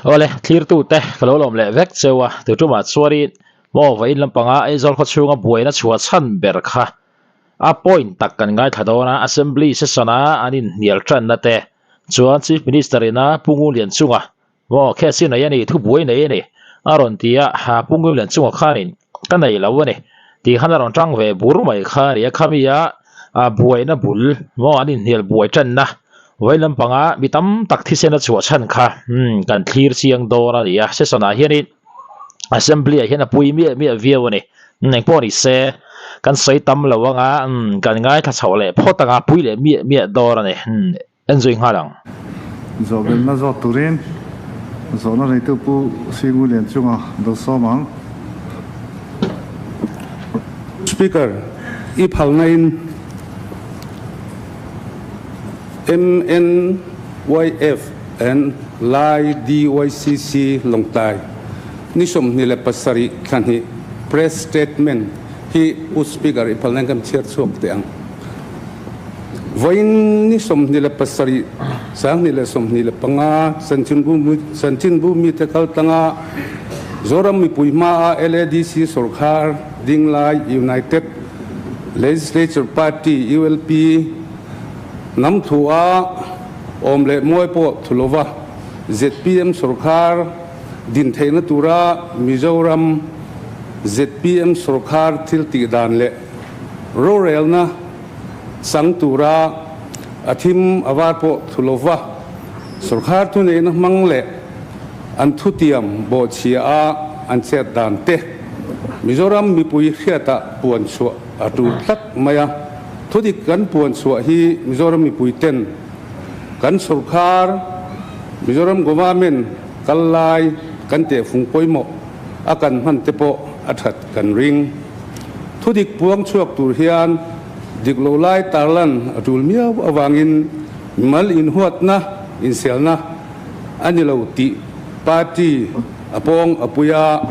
ole clear tu te kalau lom le vek chewa tu tu ma chuari mo vain lampanga aizol kho chunga buaina chuwa chan ber kha a point tak kan ngai thadona assembly session a anin nial tran na te chuan chief minister ina pungu lian chunga mo khe sin ai ani thu buaina ani aron tia ha pungu lian chunga khanin kanai lawani ti hanaron tang ve bur mai kha ri khamia a buaina bul mo anin nial buai tran na vailam panga mitam tak thi sena chuwa chan kha kan clear chiang dora ya session a hianin assembly a hian a pui mi viawani neng poni se kan sei tam lawanga kan ngai tha chawle photanga pui le mi dora ne enjoy ngalang zoben na zo turin zona nei tu pu singulian chunga do somang speaker iphalnain MNYF and Lai DYCC longtai nisom nile pasari khanhi press statement hi speaker iphalnain kam chair chok teang voin nisom nile pasari sang nile som nile panga sanchin bu mi te kal tanga zoram mi puima LADC sarkar dinglai United Legislature Party ULP nam thua omle moipo thulova ZPM sarkar din theina tura Mizoram ZPM sarkar thilti danle rural na sang tura athim awarpo thulova sarkar tune na mangle an thutiam bo chia an chet dan te Mizoram mi pui khiata puan chu atu tak maya thudik kan puan chu hi Mizoram mi pui ten kan sarkar Mizoram government kallai kan te phung poimo akan man te po athat kan ring thudik puang chuak tur hian diklolai tarlan atul mia awangin mal in huat na in selna anilo ti party apong apuya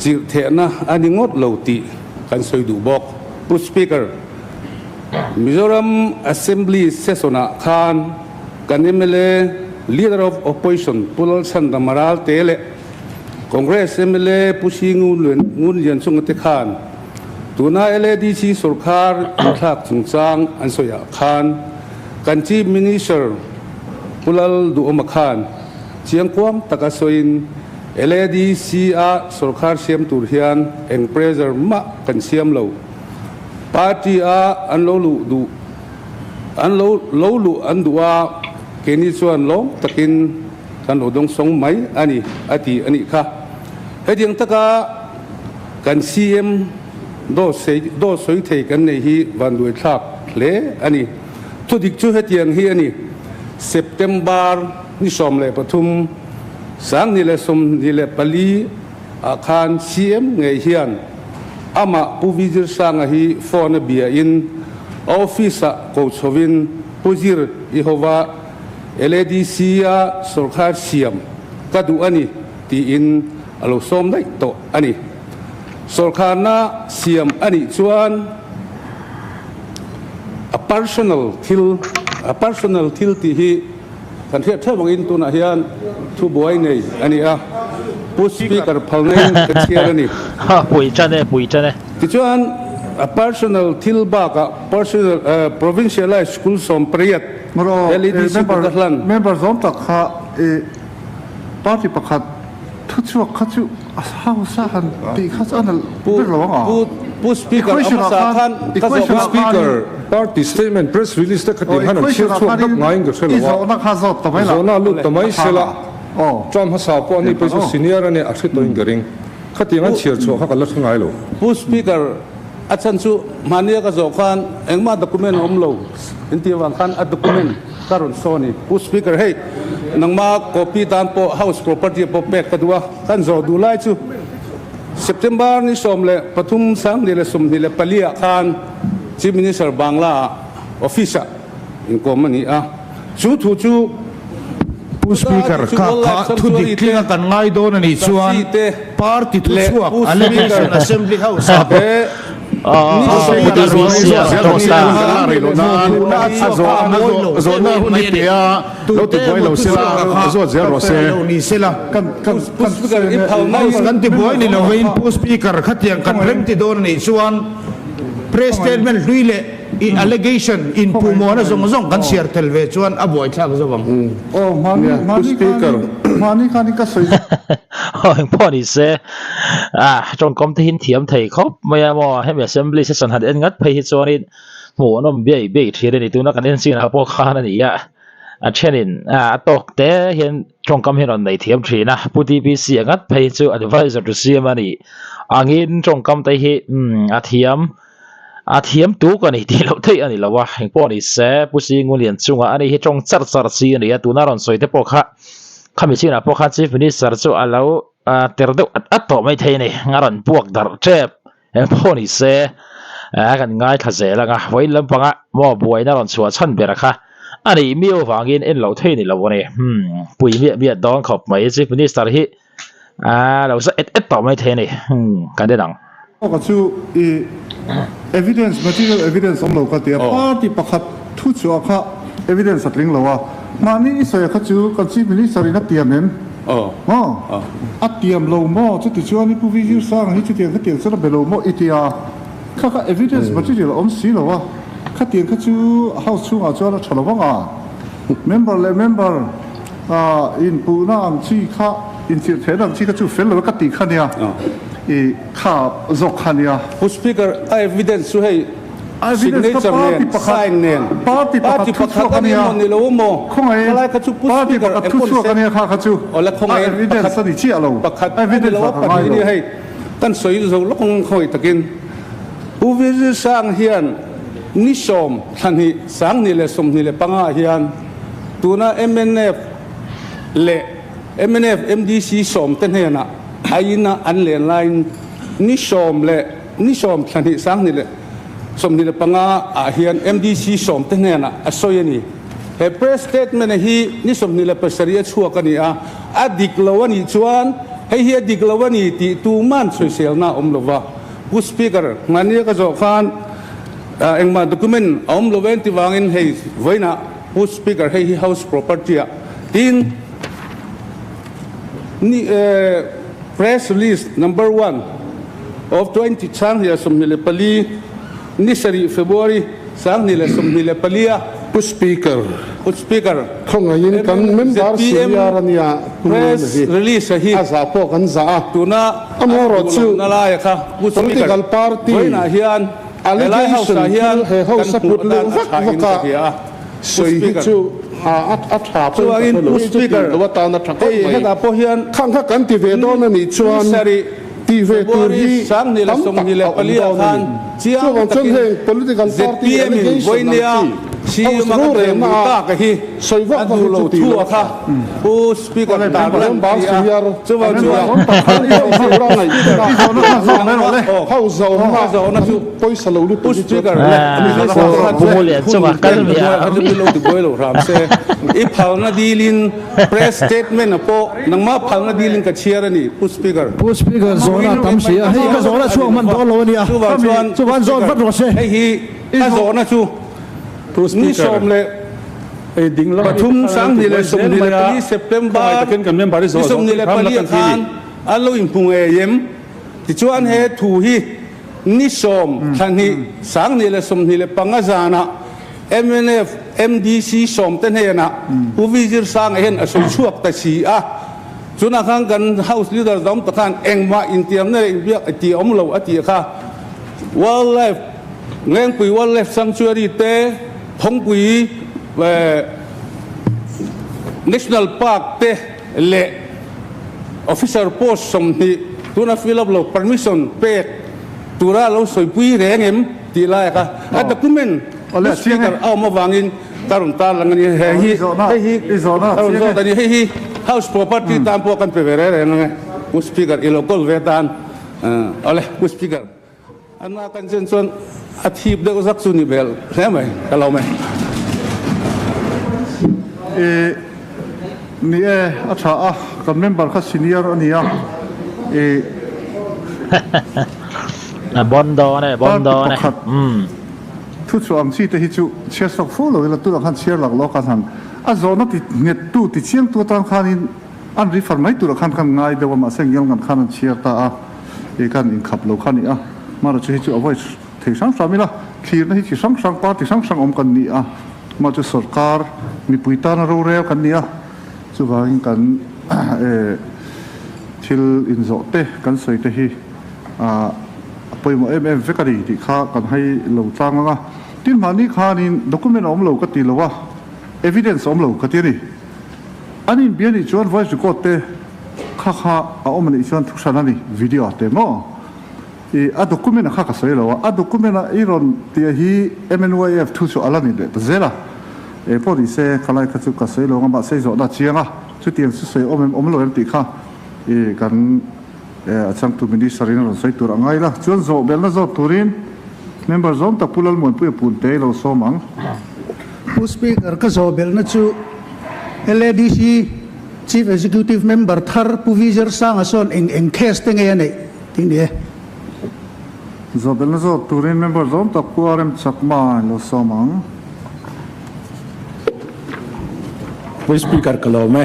chir thena aningot loti kan soidu bok pu speaker Mizoram Assembly sesona khan kan MLA leader of opposition pulal sandamaral tele Congress MLA pusingu ngun lian chung te khan tuna LADC sarkar thak chungchang an soya khan kan chief minister pulal du oma khan chiang kwam takasoin LADC a sarkar siam tur hian eng pressure ma kan siam lo party a an lo lu an duwa keni chuan lo takin kan odong song mai ani ati ani kha hediang taka kan CM do soi thei kan nei hi van duai thak le ani thudik chu hetiang hi ani September ni som le pathum sang ni le som ni le pali akhan CM ngei hian ama puvizir sang hi phone bia in office ko chovin puzir ihova LADC a sarkar siam kadu ani ti in alo som dai to ani sarkar na siam ani chuan a personal thil ti hi kan thia thawang in tuna hian thu boi nei ani a pu speaker phalnai ka chiar ani ha pui chane ti chuan a personal thil ba ka personal provincialized school som priyat LADC thlen member zom tak kha party pakhat thuchuak khachu how sahan ti khasan pu lawanga pu speaker amasa khan equation speaker party statement press release ta khatin hanan share chuak tak ngai ga thela zona kha zot tamai la zona lu tamai sela tram hasa po ani peso senior ani athi toin garing khatinga share chuak ha kala thngai lo pu speaker achan chu mania ka zo khan engma document omlo inti wang khan a document karon soni pu speaker hey nangma copy dan po house property po pek kadwa kan zo du lai chu September ni somle pathum sang ni le som ni le palia khan chief minister bangla officer in komani a chu thu chu speaker ka thu diklinga kan ngai don ani chuan party thu chuak allegation assembly house Pre-statement really allegation in pumo na zong kan share telve chuan avoid thak zawang mani kani ka soiพ่อนี่เสจงกรมที่หินเทียมไทยครบไม่ว่าให้มี assembly session หัดเอ็นงัดไปที่จอนี่หมูน้ำเบี้ยเบี้ยที่เรนตัวนักการเอ็นซีนะครับพวกข้านั่นนี่เช่นตกแต่เห็นจงกรมเห็นอันไหนเทียมทีนะผู้ที่พิเศษงัดไปที่ advisor ตัวเสียมันนี่งินจงกรมไทยเทียมตัวกันนี่ที่เราที่อันนี้เราว่าเห็นพ่อนี่เสผู้สิ่งเรียนจงอันนี้จงจัดสีนี่ตัวน่ารันสวยแต่พวกข้ามีชื่อนะพวกข้าชีฟนี่สารจู่เราเตอร์ดูต่อไม่เท่นี่งานพวกดาร์เจ็บเห็นพ่อนี่เสกันง่ายขจัดแล้วไงไว้ลำพังว่าบวยน่ารันชัวร์ชั้นเบรค่ะอันนี้มีโอกาสเงินเราเท่นี่เราวันนี้ปุยมีดองขอบไม่ชีฟนี่สารที่เราจะต่อไม่เท่นี่กันได้ดังก็ชูevidence material evidence สำหรับกันเดียป้าที่ประคับทุกชั่วข้า evidence สัตว์ลิงเราว่ามานี่อิสระเขาจูกันชีมินิสารินักเตียมเน้นอัดเตียมเราโม่จุดที่ชัวนี่ผู้วิจิตรสร้างให้จุดเตียมเขาเตียมสำหรับเราโม่อิทยาข้า evidence material อมสีเราว่าข้าเตียมเขาจูเขาชูงาจูเราฉลองว่าmember และ member อินปูน่าอันชีข้าอินเสียเทนันชีข้าจูเฟลเราก็ตีข้าเนี่ยข้าzawkข้าเนี่ย speaker evidence ช่วยsignature เนี่ย sign เนี่ย party ประคับกันเนี่ยนี่เราโม่คงไอ้ party ประคับทุกชั่วกันเนี่ยข้าจูแล้วคงไอ้ evidence สนิทเชี่ยเราประคับ evidence เราปัจจุบันนี้ให้ตั้งสวยเราแล้วคงคอยตะกินผู้วิจิตรสร้างเฮียนนิชมท่านที่สร้างนี่แหละสมนี่แหละปังอาเฮียนตัวน่ะ MNF เละ MNF MDC สมตั้งเฮียนะไอ้น่ะอันเลียนไลน์นิชมเละนิชมท่านที่สร้างนี่แหละสมนี่แหละปังอาเฮียน MDC สมตั้งเฮียนะอสอยนี่เฮ press statement ฮีนิสมนี่แหละภาษาเรียชัวกันนี่ดิกลาวันนี่ชวนให้เฮียดิกลาวันนี่ที่ตูมันสวยเสียน่าลว่าผู้ speaker งานนี้ก็จะขานเอ็งมาด็อกิเมนต์ลเวนที่วางอินให้ไว้นะผู้ speaker ให้ house property ทีนนี่ press release number 1 of 20 chhan ya somnile pali nisari February sang nile somnile paliaผู้ speaker คงยินกัน member สิยารณีย press release ฮีอาซาพวกกันซาตัวน่ะอมรชูนาลายค่ะผู้ political party ไว้นะเฮียน allegation เฮาสปุดเรื่องวักสวยชูอัฐาตัวอินผู้ speaker ว่าตอนนั้นทักให้กับพวกเฮียนข้างกันที่เวดอนนี่ชวนที่เวตูรีsang ni la som ni la palia khan chia kan he political party allegation si ma ka ka hi soiwa va lo thu kha pu speaker ta lan ba siar chuwa how zo na chu poisa lo lu pu speaker bu le chuwa kan mi lo tu boilo ram se I phal na dilin press statement po nang ma phal na dilin ka chiar ni pu speaker zona tam sia hei ka zona chuang man do lo nia chuan zon vat ro se hei hi ka zona chu ni som le e ding la pathum sang ni le som ni le pali September taken kan member zo som ni le pali khan alo impung e yem ti chuan he thu hi ni som than hi sang ni le som ni le panga jana MNF MDC som ten he na pu vizir sang hen a som chuak ta si chuna khang kan house leader dom takhan engma intiam ne biak ati omlo ati kha wildlife ngeng pui wildlife sanctuary te thongpui national park te le officer post som ni tuna fill up lo permission pe tura lo soipui rengem ti la ka document speaker ma wangin tarun ta langani he hi house property tampo kan pevere nge speaker local vetan ole speaker anna kan senson athip de ozak suni bel hemai kalau me ni acha kan member kha senior ania บอนดอเนี่ยบอนดอเนี่ยทุกช่วงที่ที่จูเชียร์สักฟูเลยแล้วตัวขันเชียร์หลักโลกันทันโซนที่เน็ตตู้ที่เชียงตัวตามขันนี้อันรีฟอร์มไม่ตัวขันง่ายเดี๋ยวมาเสียงยังกันขันเชียร์ตาอีกันอินขับโลขันนี้มาเราจะให้จูเอาไว้ที่สังสามิละขีดที่สังปาร์ที่สังอมกันนี้มาจะสกัดมีปุยตานรูเรียวกันนี้จูว่ากันทิลอินโซเตกันใส่เตฮีไปหมดเฟกรีที่ข้ากันให้เราจ้างนะที่มานี่ข้านี่ด็อกิเมนต์อมเราก็ตีแล้วว่า evidence อมเราก็ตีนี่อันนี้เบียนี่ชวน voice record เตข้าเอามันอีชวนทุกชนิดนี่วิดีโอเตมั้งด็อกิเมนต์ข้าก็ใส่แล้วว่าด็อกิเมนต์อีรอนที่ฮี MNYF ทุกส่วนอะไรนี่เด็ดเจ้าละพอดีเซ่ข้าไล่ข้าจุกก็ใส่แล้วงั้นมาใส่จอดเชียงชุดเตียงสุดๆอมเราเอ็มตีข้ากันช่างตัวมินิสารินเราใส่ตัวง่ายละชวนโซเบลน่าโซตัวรินเมมเบอร์โซนตะพูดแล้วมันพูดปุ่นเตยเราโซมังผู้สปีกเกอร์ก็โซเบลน่าชู LADC Chief Executive Member ทาร์ผู้วิจารณ์สร้างส่วนเอ็งเคสตั้งยังไงที่นี่โซเบลน่าโซตัวรินเมมเบอร์โซนตะพูดอะไรสักมาเราโซมังผู้สปีกเกอร์ก็รู้ไหม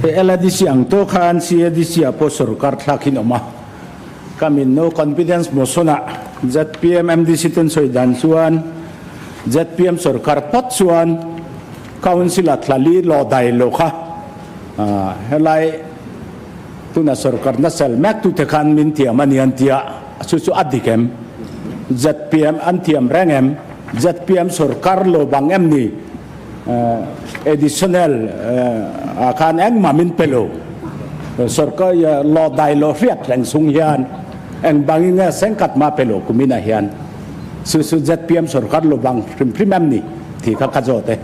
LDC ang to khan CDC apo sarkar thlakin oma kami no confidence mosona ZPM MDC tun soidan chuan ZPM sarkar pot chuan council athlali lo dai lo kha helai tuna sarkar na sel mak tu te khan min tiam anian tia chu adikem ZPM antiam rangem ZPM sarkar lo bangem ni additional akan eng mamin pelo sorka ya lo dai lo riat leng sung hian eng banginga sengkat ma pelo kumina hian su ZPM sorkar lo bang primam ni thi ka kajote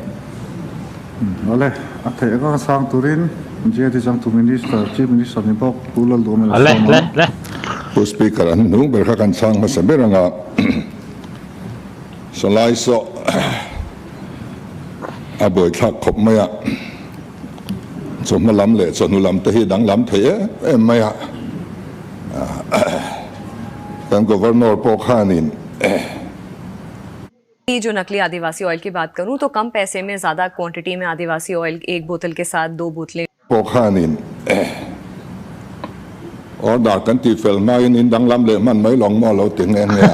ole athe ka sang turin je ti sang tu minister chief minister ni bok pulal do mela le speaker an nu ber ka kan sang ma saberanga salai so aboy thak khop maya chom lam le chonu lam te hi dang lam the maya kan governor po khanin जो नकली आदिवासी ऑयल की बात करूं तो कम पैसे में ज्यादा क्वांटिटी में आदिवासी ऑयल एक बोतल के साथ 2 बोतलें po khanin or da kan ti fel mai in dang lam le man mai long mo lo ting en ya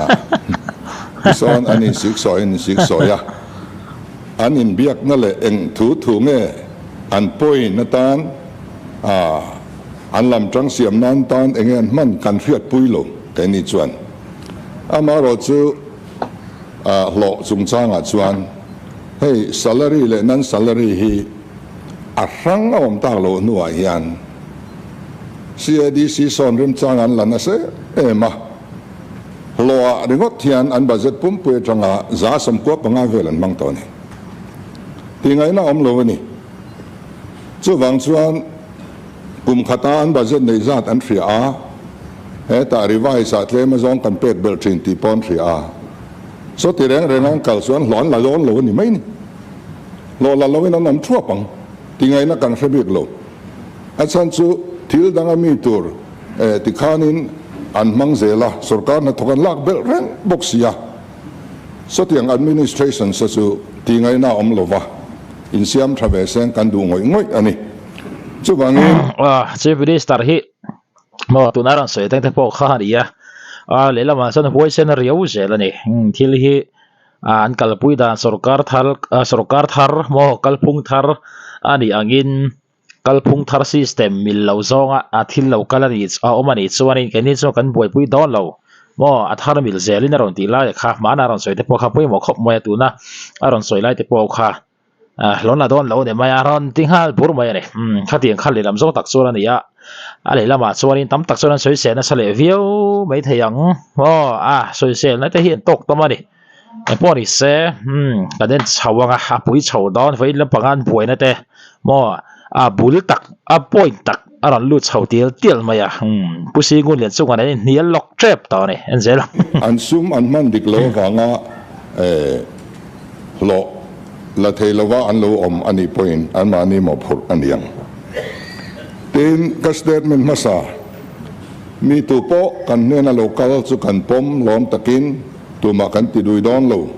son ani sik so ya anin biak na le eng thu nge an point na tan an lam trang siam nan tan engen man kan riat puilo ke ni chuan amaro chu lo chung changa chuan hey salary le nan salary hi arang om ta lo nuwa hian CDC son rim changan lana se ema lo ringot hian an budget pum pu tanga za sam ko panga velan mang to ni tingai na om lo ni chu wang chuan pum khata an budget nei zat an thria he ta revise at le ma zong kan pet bel thin ti pon thria so ti reng reng kal chuan hlon la lon lo ni mai ni lo la lo na nam thua pang tingai na kan hrebik lo a chan chu thil danga mi tur ti khanin an mang zela sarkar na thokan lak bel reng boxia so tiang administration sa chu tingai na om lova in siam travesen kan du ngoi ani chu bangin chief minister hi mo tunaran soi teng te po kha ria le lama san voice na riau zela ni thil hi an kalpui da sarkar thar mo kalpung thar ani angin kalpung thar system mil lo zonga athil lo kalani omani chuanin keni chu kan boi pui don lo mo athar mil zelin aron ti la kha mana ron soi te po kha pui mo khop mo tu na aron soi lai te po kha lon la don lo ne mai aron ting hal bur mai ne kha tiang khal le lam zo tak chuan ania ale lama chuanin tam tak chuan soi se na sale viau mai theyang mo soi se na te hian tok tamani po ni se kaden chawanga apui chhaw don vai lam pangan buaina te mo bul tak point tak aron lu chhaw tial maya pusi ngun lian chunga nei nial lock trap ta ne enzel an sum an man dik lo wanga lo la theilawa an lo om ani point an mani mo phur aniang tin ka statement masa mi tu po kan ne na local chu kan pom lom takin tu ma kan ti dui don lo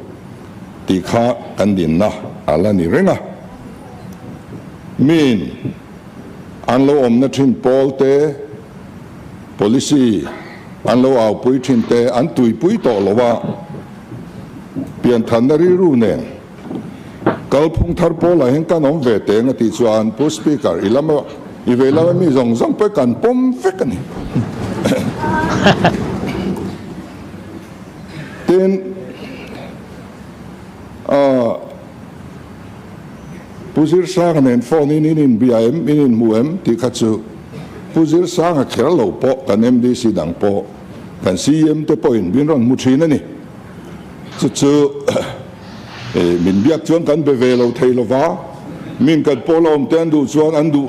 ti kha kan din na ala ni renga min an lo om na thin pol te policy an lo au pui thin te an tui pui to lo wa pian than na ri ru ne kal phung thar po la hen kan om ve te nga ti chuan pu speaker ilama i ve la mi zong zong pe kan pom fe kan ni ten puzir sang nen phone in BIM in muem ti khachu puzir sang a khel lo po kan MDC dang po kan CM te point bin ron mu thina ni chu min biak chuan kan be ve lo thei lo wa min kan po lo om ten du chuan an du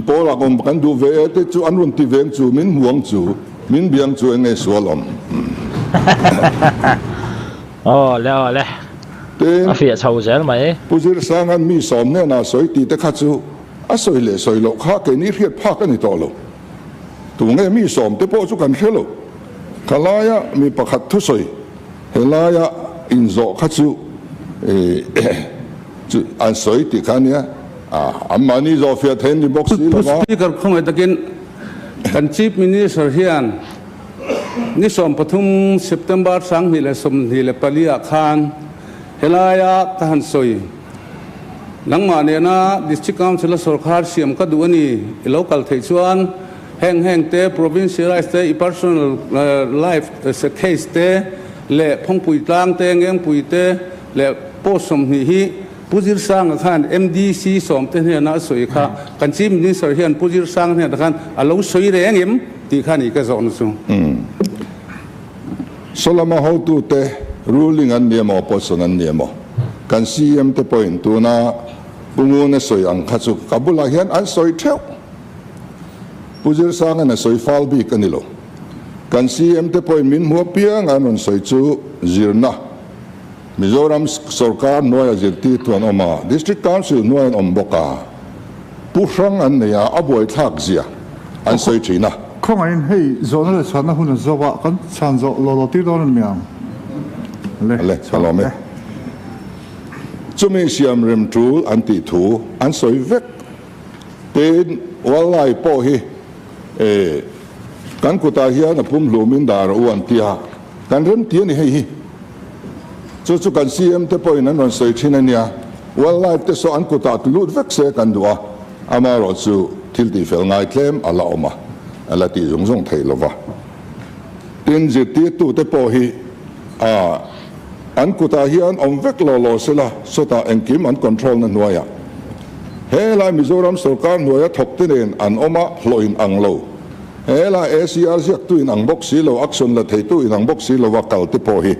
po la kom kan du ve te chu an run ti veng chu min muang chu min biang chu enge sualom le a phía sau sẽ mày puzir sang an mi som ne na soi ti te khachu a soi le soi lo kha ke ni riat pha ka ni to lo tu nge mi som te po chu kan khelo kalaya mi pakhat thu soi helaya in zo khachu chu an soi ti khania amani zo fia then ni box ni la speaker khong takin kan chief minister hian ni som pathum September sang ni le som ni le palia khan helaya kahan soi langma ne na district council sarkar siam ka duani local thei chuan heng te provincialized te personal life as a case te le phongpui tlang te ngeng pui te le posom ni hi puzir sang khan MDC som te ne na soi kha kan chief minister hian puzir sang ne khan alo soi rengim ti khani ka zon su solama how to te ruling an niemo opposition an niemo kan CM te point tu na bungu na soi ang khachu kabula hian an soi theu puzir sang na soi fal bi kanilo kan CM te point min mo piang anon soi chu zirna Mizoram sarkar noya zirti tuan oma district council noya omboka pusang an ya aboy thak zia an soi china không ai hay zona le chhan na hun zawa kan chan zo lo ti don miang le salome chumi siam rem tu anti thu an soi vek ten walai po hi kan kuta hian apum lumin dar uan tia kan rem tia ni hei hi chu kan CM te po in an soi thina nia walai te so an kuta tu lut vek se kan dua ama ro chu thil ti fel ngai tlem ala oma ala ti zong zong thei lova tin je ti tu te po hi an kuta hian om vek lo sela sota engkim an control na noya hela Mizoram sarkar noya thok tinen an oma hloin anglo hela ACR ziak tu in ang box silo action la thei tu in ang box silo wakal te po hi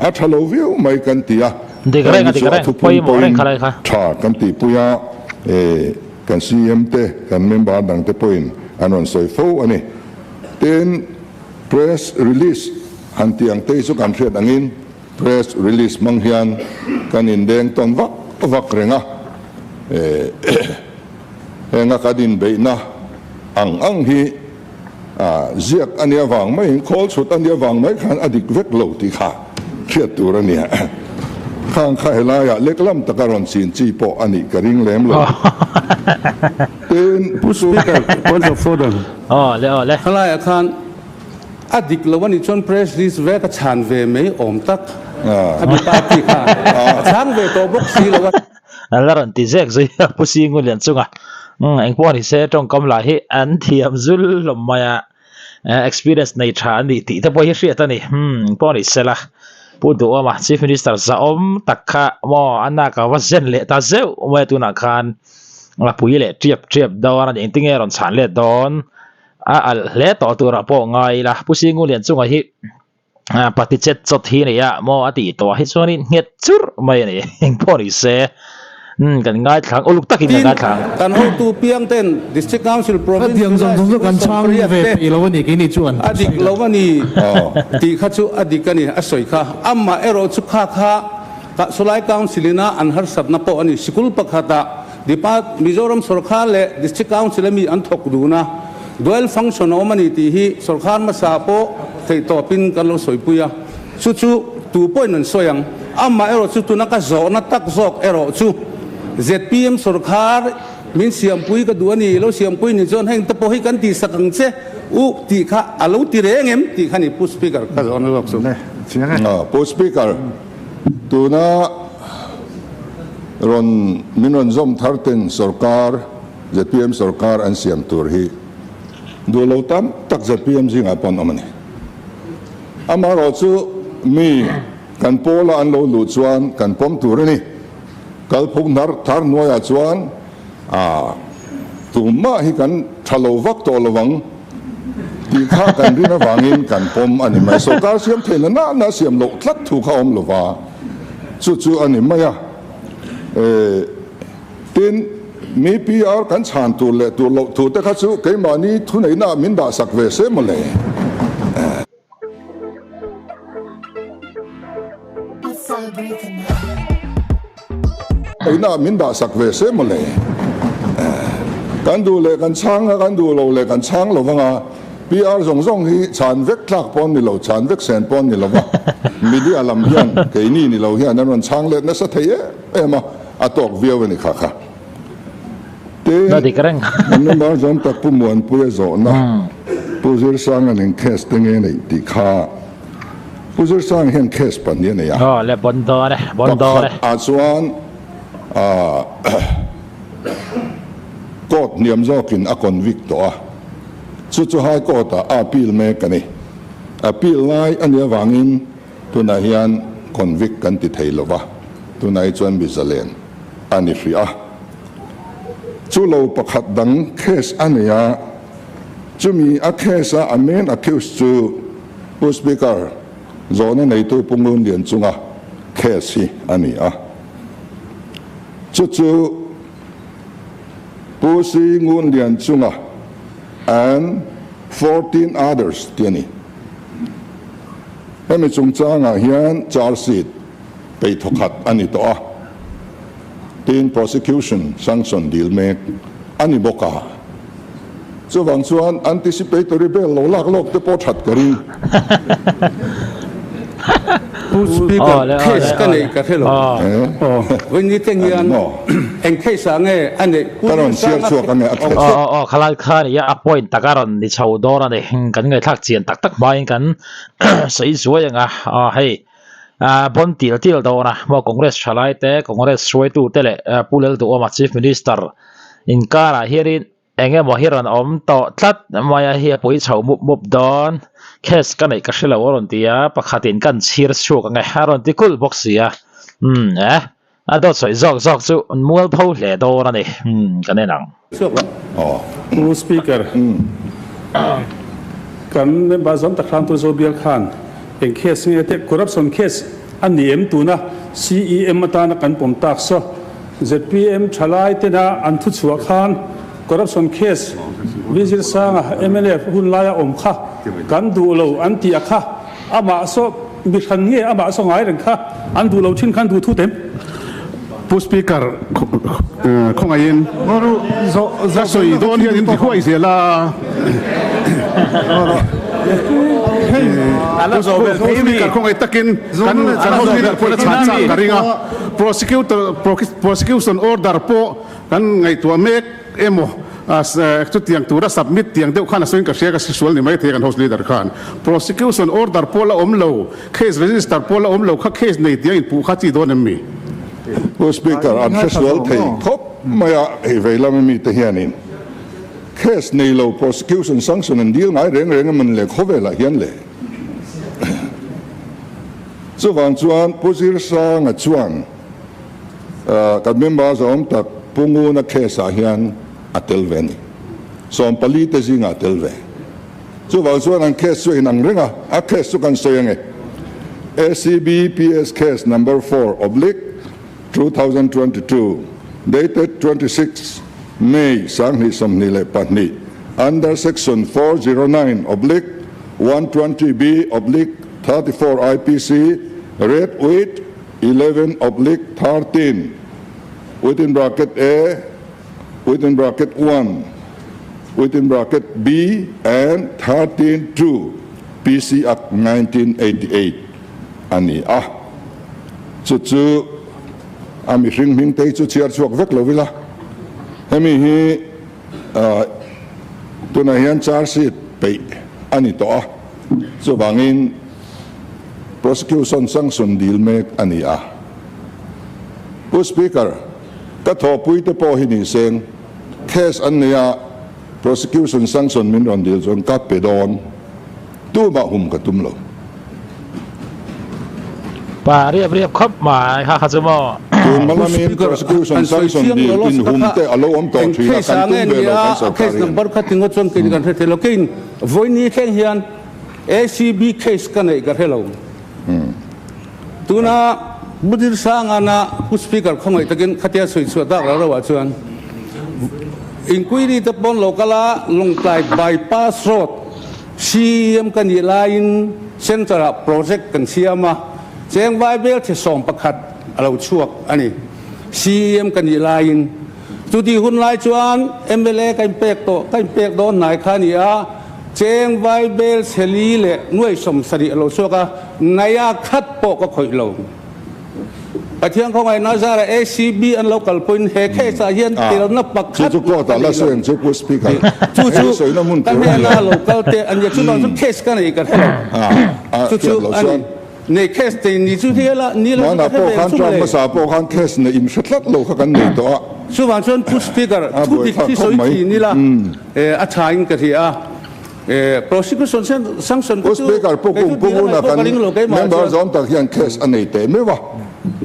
a thalo view mai kan tia dikreng poi mo reng khalai kha tha kan ti puya kan CM te kan member dang te point anon soi fo ani ten press release han tiang te su kan thret angin press release manghian kan in deng ton vak renga enga kadin beina ang hi ziak ania wang mai khol chut ania wang mai khan adik vek lo ti kha khiat turania khang khailaya leklam takaron sin chi po ani karing lem lo ten speaker point of order le khalaya khan adik lawani chon press release ve ka chhan ve mai om tak abi pa ti kha chhan ve to box si lawa alaran ti zek zai pusi ngulian chunga anh po ni se trong kam la hi an thiam zul lomaya experience nei than ni ti ta po hi hriat ani po ni se la pu du ma chief minister za om takha mo anna ka wasen le ta zeu we tu na khan la pui le triap dawn an eng tinge ron chan le don al le to tu ra po ngai la pusi ngulian chunga hi pati chet chot hi ne ya mo ati to hi choni nget chur mai ni eng po ni se kan ngai thang uluk takin ngai thang kan ho tu piang ten district council province tiang jong kan chang ve pi lawani ki ni chuan adik lawani ti khachu adikani asoi kha amma ero chu kha ka solai council na an har sap na po ani school pakhata Mizoram sarkar le district council mi an thok du na dual function omani ti hi sarkar ma sa po thei to pin kan lo soipuya chu chu 2 point an soyang amma ero chu tu na ka zo na tak zok ero chu ZPM sarkar min siam pui ka duani lo siam pui ni jon heng tapo hi kan ti sakang che u ti kha alo ti rengem ti khani pu speaker ka zo na lok su pu speaker tu na ron minon zom tharten sarkar ZPM sarkar an siam tur hi du lo tam tak ZPM jinga pon amani amaro chu mi kan pola an lo lu chuan kan pom tur ni kal phuk nar thar noya chuan tu ma hi kan thalo vak to lawang ti kha kan rina wangin kan pom ani mai sarkar siam thela na siam lo tlat thu kha om lova chu ani maya tin mi PR kan chhan tu le tu lo tu te kha chu ke mani thu nei na min da sak ve se mo le ai na min da sak ve se mo le kan du le kan chang kan du lo le kan chang lo wanga PR zong hi chan vek tlak pon ni lo chan vek sen pon ni lo wa media lam hian ke ni lo hian nan chang le na sa thei ema atok viaw ni kha kha nó đi cái răng nó nói rằng tập pu muan pu zo na pu zir sang an case tiếng này thì kha pu zir sang hiện case pan này ya là bon đo đấy chuan court niam zokin a convict to chu hai court appeal me ka ni appeal lai ania wangin tu na hian convict kan ti theilowa tu nai chuan bi zalen ani fria chu lo pakhat dang case ania chumi a case a main accused chu pu speaker zona nei tu pungun lian chunga case hi ania chu pu si ngun lian chunga and 14 others tiani hemi chung changa hian charge sheet pei thokhat ani to a tin prosecution sanction deal me ani boka chu wang chuan anticipatory bail lo lak lok te po that kari pu speaker case ka nei ka thelo when you think yan en case ange ane taron share chu ka ne khalal khan ya appoint takaron ni chho dor ani kan ngai thak chian tak mai kan sei zuai anga hei bon til do na mo congress chalai te congress suai tu tele pulel tu oma chief minister in kara herin enge mo hiran om to tlat maya hi poi chho mup don case kan ei ka shela oron tia pakhatin kan chhir chu ka ngai haron ti kul box ya adot soi zawk chu mual pho hle do na ni kan ne nang Who speaker kan ne bazam ta kham tu zo bial khan en case ni te corruption case an niem tu na CEM ta na kan pom tak so ZPM thalai te na an thu chuwa khan corruption case visit sanga MLF hun laya om kha kan du lo an ti akha ama so bi khan nge ama so ngai ren kha an du lo thin khan du thu tem pu speaker không ai yên za soi don hian in ti khoi zela ala zo bel speaker không ai takin kan hospital ko na chan karinga prosecution order po kan ngai tua mek emo as chu tiang tura submit tiang deuh khan asoin ka share ka sexual ni mai the kan house leader khan prosecution order pola omlo case register pola omlo kha case nei tiang in pu kha chi don mi speaker an sexual thei thop maya he vela mi te hianin case nei lo prosecution sanction and deal ngai reng man le khovela hian le chu wang chuan pusir sa nga chuan kan member zom tak pungu na case a hian atel veni som pali te zinga atel ve chu wang chuan an case so inang renga a case su kan soyenge ACB PS case number 4/2022 dated 26 May sanghi somni le patni under section 409/120B/34 IPC red weight 11/13 within bracket A within bracket 1 within bracket B and 13 true PC Act 1988 ani chu ami ring ming te chu chiar chuak vek lo vila hemi hi tuna hian charge sheet pe ani to chu bangin prosecution sanction deal mek ani speaker ka thopui te po hi ni seng case ania prosecution sanction min ron deal zon ka pedon tu ba hum ka tum lo ป่าเรียบครบหมายค่ะครับจมอ Malamin prosecution sanction deal in hum te alo om to thina kan tum be lo kan sarkar case number khating chon ke kan the lokin voini theng hian ACB case kan ei ka hello tuna budir sanga na speaker khomai takin khatia soi chu da ra wa chuan inquiry te pon lokala longtai bypass road CM kan i line center project kan siama cheng vai bel the som pakhat alo chuak ani CM kan i line chu ti hun lai chuan MLA kan pek don nai khania cheng vai bel seli le nuai som sari alo chuaka naya khat po ko khoi lo Atiang ko ngay nazara ACB ang local point heke sa yan tiro na pakhat. Chu ko ta la sen chu ko speaker. Chu kami na local te anya chu don case kan ikat hello. Chu ani ne case te ni chu hela ni lo na po kan tra ma sa po kan case ne im shatlat lo ka kan nei to. Chu wan chon pu speaker chu di ki soi ti ni la a thain ka thi prosecution sanction ko speaker po na kan member zon ta hian case anei te me wa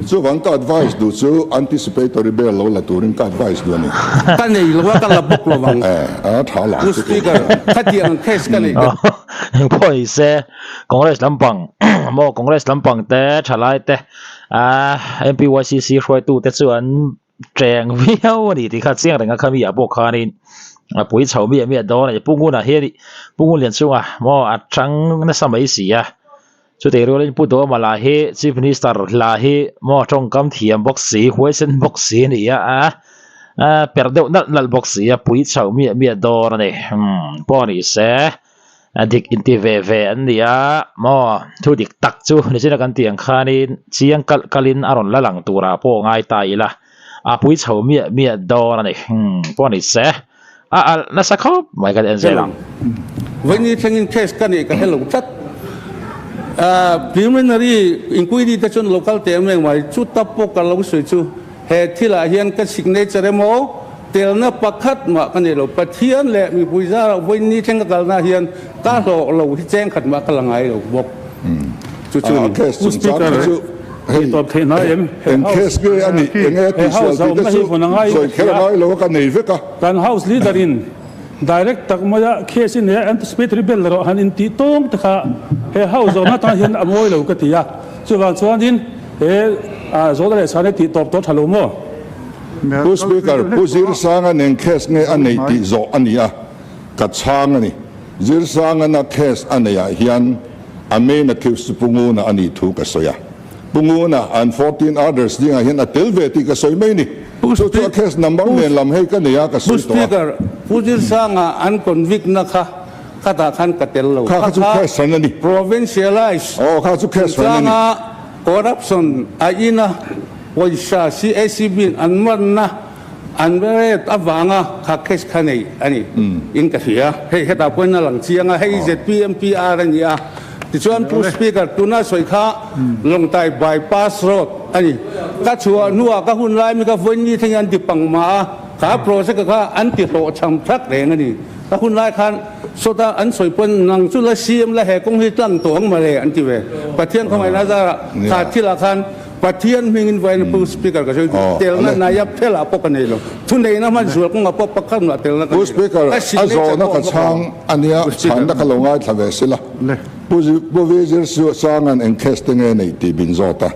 so wang ka advice du so anticipatory bail lo la turin ka advice du ni kan nei lo ka la bok lo wang tha la speaker khatiang case kan nei poi se congress lampang mo congress lampang te thalai te MPYCC hroi tu te chuan treng viau ni ti kha chiang renga khami a bok khanin pui chho mi do na pungu na heri pungu lian chunga mo atang na samai sia chu te ro len pu do mala he chief minister la he mo tong kam thiam box si huaisen box si ni perde nal box si pui chho mi do na ne po ni se dik inti ve an nia mo thu dik tak chu ni china kan tiang khanin chiang kalin aron la lang tura po ngai ta ila pui chho mi do na ne po ni se nasa ko mai kan en zelang when you think in case kan ka hello chat preliminary inquiry ta chon local te meng mai chu tapo ka lo sui chu he thila hian ka signature mo telna pakhat ma kan lo pathian le mi puiza when ni theng ka na hian ta lo hi cheng khat ma ka langai lo bok chu chu speaker top the na en case ge ani enge ti so so khela ngai lo ka nei veka kan house leader in direct tak moya case in anticipatory bail ro han in ti tong ta kha he house na ta hian amoi lo ka ti ya chuan in he zo da sa ne ti top to thalo mo speaker puzir sanga nen case nge anei ti zo ania ka chang ani zir sanga na case ania hian ame na case pungu na ani thu ka soya punguna and 14 others dinga hian atel veti ka soi mai ni so to case number len lam hei ka nia ka soi to speaker pujir sanga an convict na kha khata khan ka tel lo kha chu case sanani provincialize kha chu case sanani corruption aina waisa CACB an manna an beret awanga kha case khanei ani in ka thia hei heta poina lang chianga hei ZPMPR ania ti chuan pu speaker tuna soi kha longtai bypass road ani ka chua nuwa ka hun lai mi ka voin ni thing an ti pangma ka project ka an ti ro cham thak reng ani ka hun lai khan so ta an soi pon nang chu la CM la he kong hi tlang tong ma le an ti ve pathian khomai na za kha thila khan pathian ming in vain pu speaker ka soi tel na na yap thela pok ani lo thu nei na man zual kong pok pakhan na tel na pu speaker azo na ka chang ania chan da ka longa thave sila Puvizir sangan en casting nei ti bin zota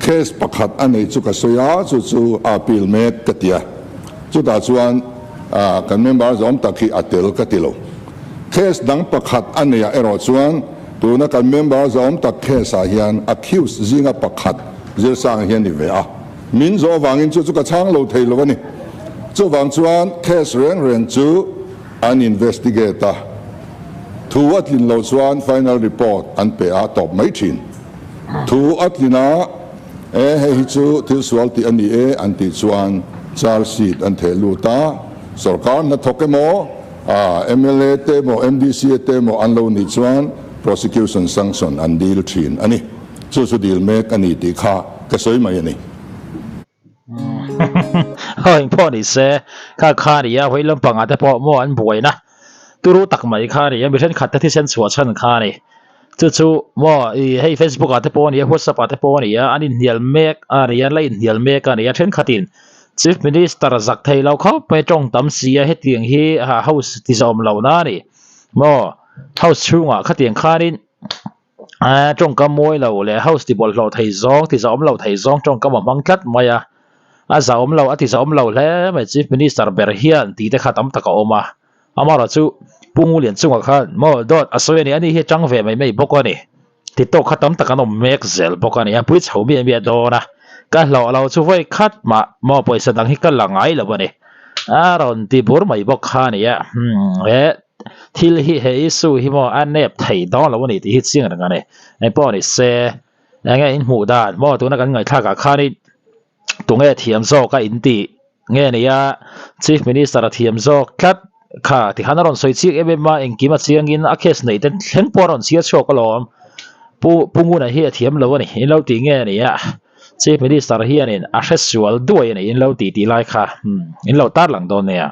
case pakhat anei chu ka soya chu appeal mek katia chu da chuan kan member zom takhi atel katilo case dang pakhat anei ero chuan tuna kan member zom tak case a hian accused zinga pakhat zir sang hian ni ve min zo wangin chu ka chang lo thei lo ni chu wang chuan case reng chu an investigator thu atlin lo chuan final report an pe a top mai thin thu atlina hei chu thil sual ti ani an ti chuan charge sheet an thelu ta sarkar na thokemo MLA te mo MDC te mo an lo ni chuan prosecution sanction an deal thin ani chu deal mek ani ti kha ka soi mai ani hoi po ni se kha ri ya hoi lam panga te po mo an buaina turu tak mai kha ri ya mi then khat te thi sen chua chan kha ni chu mo hei Facebook ate po ni WhatsApp ate po ni ya anin hial mek ri ya lai hial mek ani ya then khatin Chief Minister zak thei lo kho pe tong tam sia he tiang hi house ti zom lo na ni mo house chunga khatiang khanin trong kam moi lo le house ti bol lo thei zong ti zom lo thei zong trong kam mang khat maya zawm lo ati zawm lo le mai Chief Minister ber hian ti te khatam taka oma amara chu pungu lian chunga khan mo Dawt asoi ni ani hi chang ve mai bokani ti to khatam taka no mek zel bokani a pui chho mi do na ka lo chu voi khat ma mo poisa dang hi ka langai lo bani ron ti bur mai bok khani ya he thil hi he isu hi mo anep thei do lo ni ti hi ching nga ne ai po ni se nga in mu dan mo tu na kan ngai tha ka khani tunge thiam zo ka inti nge ne ya Chief Minister thiam zo khat kha ti hanaron soi chi ebema engkima chiangin a case nei ten thlen poron sia chho ka lom punguna hi thiam lo ni in lo ti nge ne ya Chief Minister hian in a hresual duai nei in lo ti lai kha in lo tar lang don ne ya